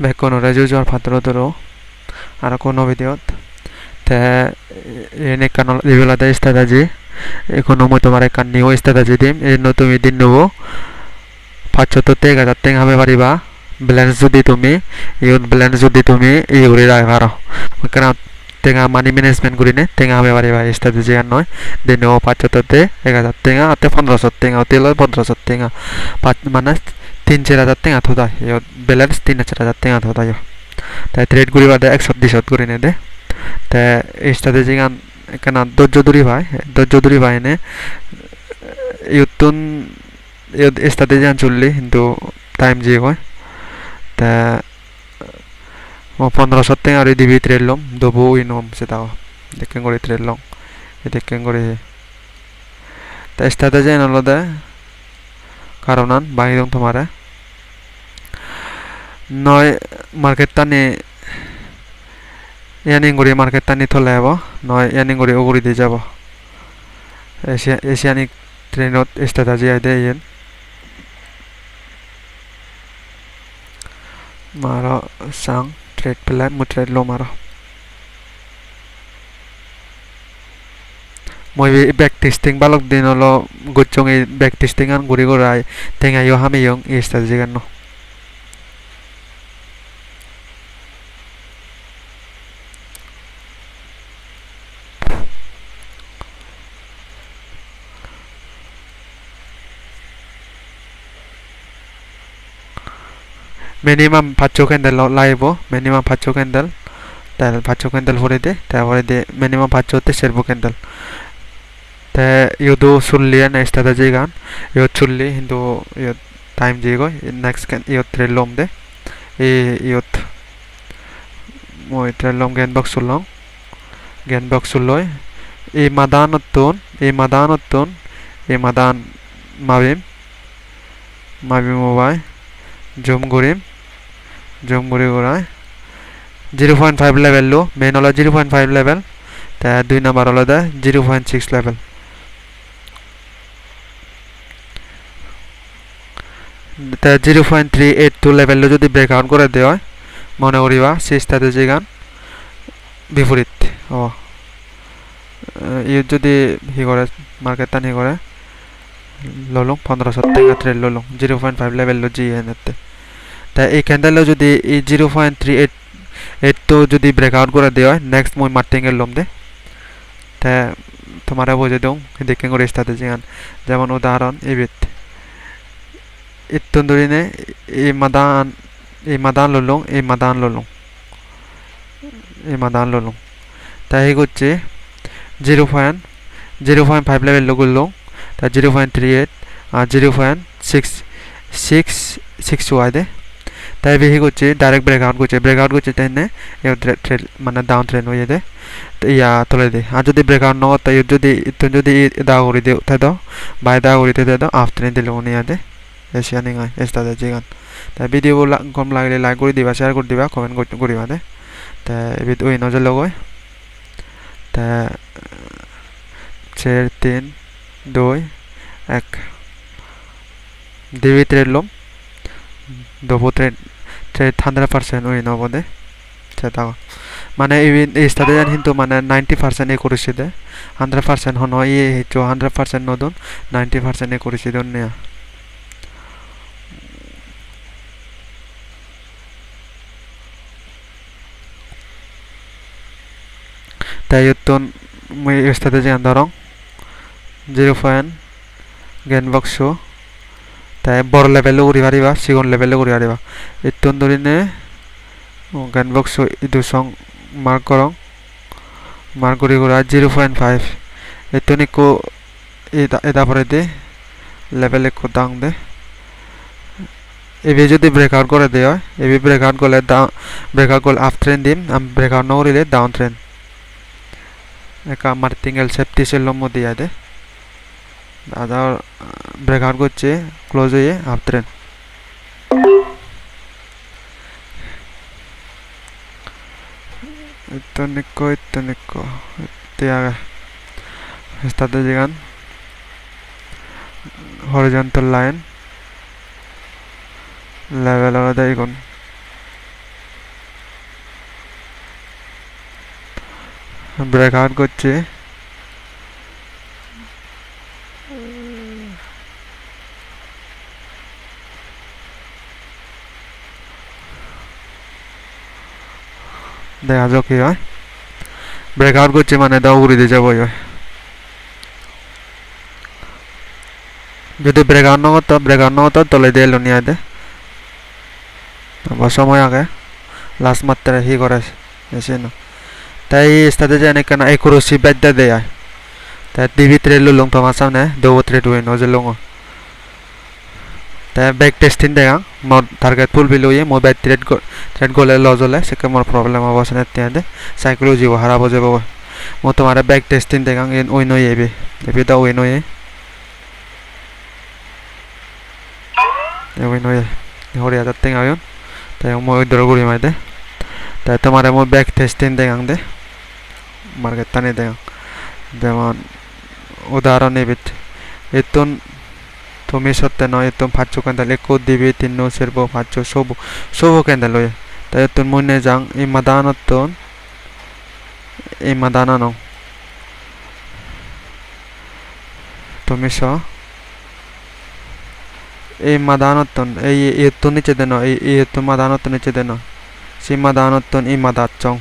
Bekkonore jujur patrodoro arako no videot te ene kanal dibilada strategy এখনো মই তোমার একখান নিউ strategy দিম এজন্য তুমি দিন নেবো 500 থেকে 1000 টাকা হবে পারিবা ব্যালেন্স যদি তুমি ইউন ব্যালেন্স যদি তুমি ই করে রাখা পারো কারণ টাকা মানি ম্যানেজমেন্ট করি নে টাকা হবে পারিবা strategy আর নয় দিন নেবো 500 থেকে 1000 টাকা আতে 1500 টাকা হতে 1500 টাকা মানে 3-4000 টাকা থোদা ব্যালেন্স 3-4000 টাকা থোদা তাই ট্রেড করি বাদে 100 করে নে দে তে strategy গান কেন ধৈর্য ধরি ভাই নে ইউতুন strategy আন চললি কিন্তু টাইম যে কয় তা 1500 টাকা আর দিবি ট্রেড লম দবো ইনম সেটা দেখেন করে ট্রেড লম দেখেন করে তা strategy আন হলো কারণ আন বাকি দম তোমারে নয় মার্কেট টানে ইয়ানিং করে মার্কেট টানি থলে যাব নয় ইয়ানিং করে ওগুরি দিয়ে যাব এশিয়ানিক ট্রেন্ডত strategy আইদে ইয়েন মারো সাং ট্রেড প্ল্যান মু ট্রেড লো মারো মই ব্যাক টেস্টিং বালক দিন হলো গুচং এই ব্যাক টেস্টিং আন গুরি গরাই তেঙ্গাইও হামিয়ং এই strategy গানো মিনিমাম 5 ক্যান্ডেল লাইবো মিনিমাম 5 ক্যান্ডেল তার 5 ক্যান্ডেল ভরে দে তারপরে দে মিনিমাম 5 হতে সেরবো ক্যান্ডেল তে ইউদো সুললিয়ান strategy গান ইউ চুললি কিন্তু ইউ টাইম যে গয় নেক্সট ক্যান ইউ ট্রেড লম দে ইউত মই ট্রেড লম জ্ঞান বক্স লয় এই মাদান মাবিম মোবাই জুম করে গড়ায় 0.5 লেভেল লো মেন হলো 0.5 লেভেল তা দুই নাম্বার হলো 0.6 লেভেল তা 0.382 লেভেল লো যদি ব্রেকআউট করে দেয় মনে করিবা সেই strategy গান বিপরীত ইউ যদি হি করে মার্কেট টানি করে ললং 1500 টাকা ট্রেড ললং 0.5 লেভেল লো জি এনতে তা এই ক্যান্ডেল যদি এই 0.38 তো যদি ব্রেকআউট করে দেয় নেক্সট মই মার্টিং এর লম দে তা তোমারে বুঝে দং দেখেন করে strategy গান যেমন উদাহরণ এবিট ইত্তন ধরিনে এই মাদান ললং তাই হচ্ছে 0.5 লেভেল লোগুলো তা 0.38 আর 0.6 ওয়াইদে তাই বেশি করছে ডাইরেক্ট ব্রেকআউট করছে তাই না ট্রেড মানে ডাউন ট্রেন্ড হয়ে দে তো ইয়া তোলে দে আর যদি ব্রেকআউট ন তাই যদি দা করে দে তাই দাও বাই দা করে দে দাও আফটার দিলে উনি আদে এশিয়ানিং আই strategy গান তাই ভিডিও কম লাগলে লাইক করে দিবা শেয়ার করে দিবা কমেন্ট করিবা দে তা এবিট ওই নজর লগয় তা 4 3 2 1 দিবি ট্রেড লম দবো ট্রেড 100% ওই নব দে সেটা মানে এই strategy কিন্তু মানে 90% এ করেছে দে 100% হন এই 100% নদন 90% এ করেছে দন্যা তাই উত্তন মই strategy আন্দরং 0. জ্ঞান বক্স তাই বড় লেভেল উড়ি পারিবা সিগন লেভেল উড়ি পারিবা ইত্তন ধরিনে জ্ঞান বক্স ইদু সং মার্ক করি করা 0.5 এতনিকো এটা পরে দে লেভেল একো দাং দে এবি যদি ব্রেকআউট করে দেয় এবি ব্রেকআউট করলে আপ ট্রেন্ড দিম আমি ব্রেকআউট না করিলে ডাউন ট্রেন্ড একা মার্টিঙ্গেল সেফটি লম দিয়া দে আদার ব্রেকআউট করছে ক্লোজ হয়ে আপ ট্রেন্ড ইতনিকো তিয়া strategy গান horizontal line level আলাদা এখন ব্রেকআউট করছি দেখা যাক কি হয় ব্রেকআউট করছি মানে দাও উড়ে দিয়ে যাবো যদি ব্রেকআউট না হতো তলে দিয়ে এলো নিয়ে দে আবার সময় আগে লাস্ট মাত্রা হি করে এসে না তাই স্টাতে যায় কেন একুরেসি বেদ্যা দেয় তাই টিভি ট্রেড লুলুং তোমার সামনে দো ট্রেড উইন হজে লুঙ্গ তাই ব্যাক টেস্টিং দেখা মোর টার্গেট ফুল বিল হয়ে মোর ব্যাক ট্রেড গলে লজ হলে সেকে মোর প্রবলেম হবো সেনে তিয়া দে সাইকোলজি হারা বজে বাবো মো তোমার ব্যাক টেস্টিং দেখা ইন উইন হয়ে এবি দা উইন হয়ে উইন হয়ে হরিয়া যাতে আয়ন তাই মই উইথড্র করি মাই দে তাই তোমার মই ব্যাক টেস্টিং দেখা দে মার্কেট টানি দেখা যেমন উদাহরণ এবিট এতুন তুমি সত্যি নয় এতুন ফাঁচো ক্যান্ডেল একো দিবি তিন সেরবো ফাঁচো সবো ক্যান্ডেল হয়ে তাই এতুন মনে যাং এই মাদানা নং তুমি স এই মাদানতন এই এতুন নিচে দেন এই এতুন মাদানতন নিচে দেন সেই মাদানতন এই মাদাত চং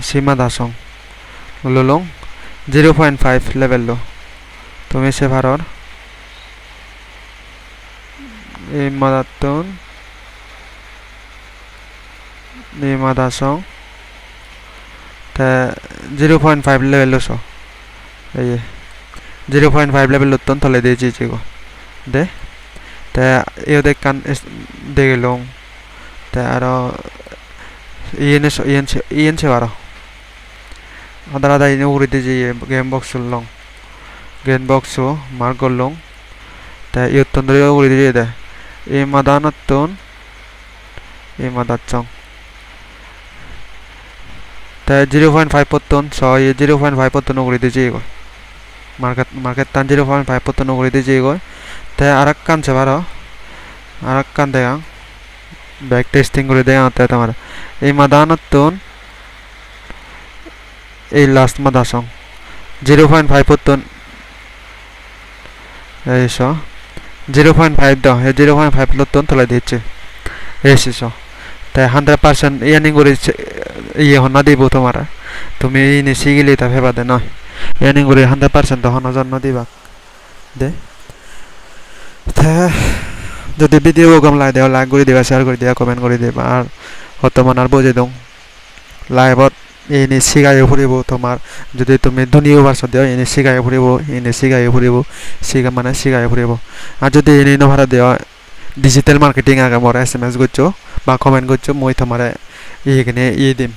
সীমা দাসং লুলুং 0.5 লেভেল লো তুমি সে ভারর এই মাদাতন এই মাদাসং তা 0.5 লেভেল লো সো এই 0.5 লেভেল লো তন থলে দিয়ে জি গো দে তা এও দেখ কান দেখে লং তা আর ইএন সে বারো আদা ইনে উড়ে দিয়ে game box long game box mark long তা ইয়তন ধরে উড়ে দিয়ে দে এই মাদানতন এই মাদাচং তা 0.5 পত্তন সয় 0.5 পত্তন উড়ে দিয়ে গো মার্কেট টান 0.5 পত্তন উড়ে দিয়ে গো তা আরেক কান সে বারো আরেক কান দেখা ব্যাক টেস্টিং করে দেখা তাই তোমার এই মাদানতন এই লাস্ট মাদাসং 0.5 পত্তন এই স 0.5 দাও এই 0.5 লত্তন তোলা দিচ্ছে এসে স তাই 100% ইয়ানিং করে ইয়ে হনা দিব তোমার তুমি ইনে শিগিলে তা ভেবা দে নয় ইয়ানিং করে 100% তো হনা জন্য দিবা দে তা যদি ভিডিও কম লাগে দেও লাইক করে দিবা শেয়ার করে দিবা কমেন্ট করে দিবা আর বর্তমান আর বুঝে দং লাইভত এনে শিগাই ফুরিব তোমার যদি তুমি ধনীয় ভাষা দিও এনে শিগাই ফুরিব এনে শিগাই ফুরিব মানে শিগাই ফুরিব আর যদি এনে নভারা দিও ডিজিটাল মার্কেটিং আগে মোর এসএমএস করছো বা কমেন্ট করছো মই তোমার এইখানে দিম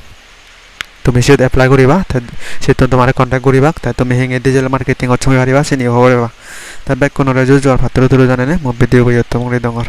তুমি সেটা এপ্লাই করিবা সেটা তোমার কন্ট্যাক্ট করিবা তাই তুমি হেঙে ডিজিটাল মার্কেটিং অচ্ছমি পারিবা চিনি হব পারিবা তাই ব্যাক কোনো রেজু যোৱাৰ ভাতৰো জানে নে মই ভিডিও কৰি তোমাক দঙৰ